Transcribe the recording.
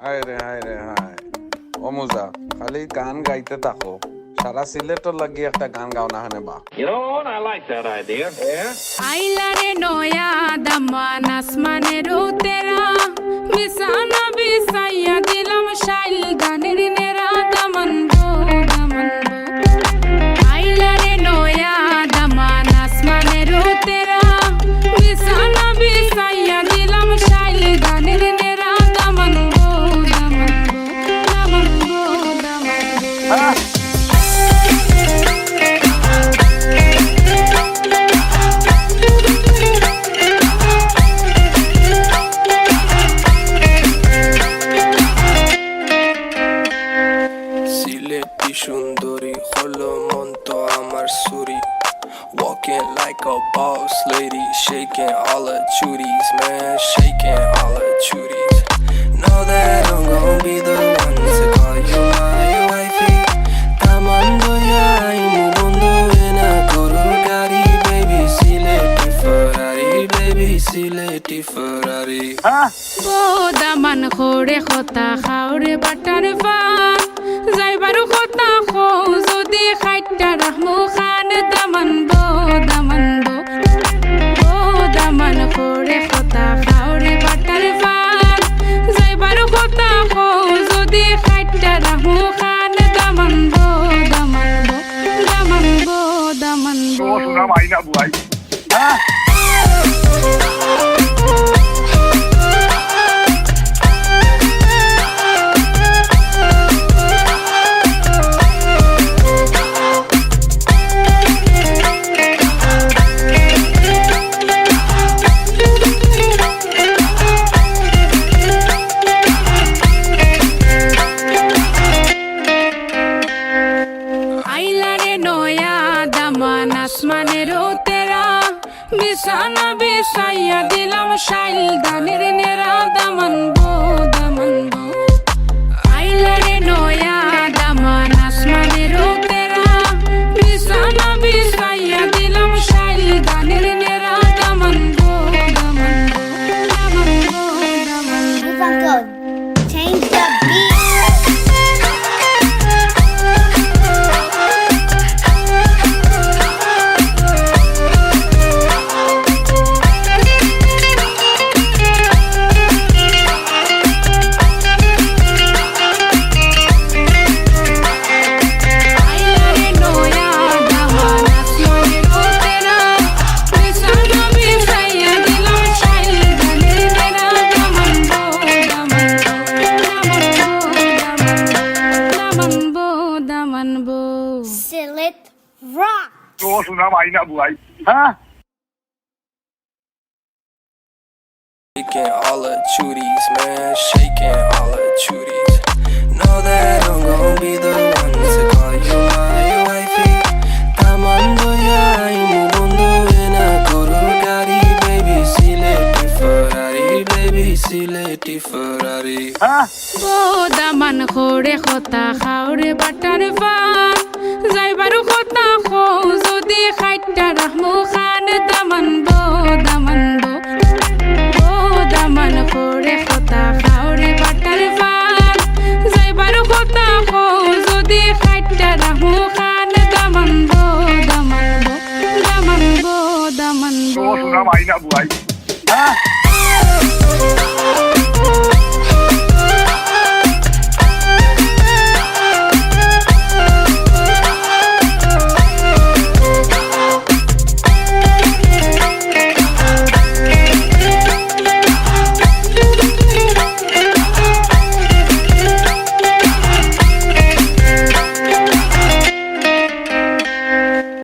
হায় রে হায় রে হায় ও মুজা খালি গান গাইতে থাকো সারা সিলেটর লাগি একটা গান গাও না হানে বা You know what? I like that idea. Yeah. आइला रे नोया दमान आसमानेर तेरा बिसाना बिसाइया दिलम शाइल गानेर नेरा दमन बो आइला रे नोया दमान आसमानेर तेरा बिसाना बिसाइया दिलम शाइल गानेर नेरा दमन बो Sylheti সুন্দরী হলো মন তো আমার সুরি Walking like a boss lady Shaking all her chuties man Shaking all her chuties Know that I'm gon' be the one to call you my wifey Daman Noya imu bondhu ena koru gari Baby Sylheti Ferrari Baby Sylheti Ferrari বো দামান খোরে খতা খাওরে butter fun যাইবারু খতা খো যদি খাইটা রাহমু খান দামান বো দামান খোরে খতা খাওরে butter fun যাইবারু খতা খো যদি খাইটা রাহমু খান দামান বো Una vaina guay. आइला रे Noah दमान आसमानेर तेरा बिसाना बिसाइया दिलम शाइल गानेर नेरा दमन बो आइला रे नोया दमान आसमानेर तेरा बिसाना बिसाइया दिलम शाइल गानेर नेरा दमन बो Uncle, change the beat. आइला रे नोया दमान आसमानेर तेरा बिसाना बिसाइया दिलम शाइल गानेर नेरा दमन बो Sylhet rock. Todos una vaina guay. Shaking all her chuties, man, shaking all her chuties. Know that I'm gon' be the one to call you my wifey. Daman Noya imu bondhu ena koru gari, baby Sylheti Ferrari, baby Sylheti Ferrari. বো দামান খোরে খতা খাওরে butter fun যাইবারু খতা খো যদি খাইটা রাহমু খান দামান বো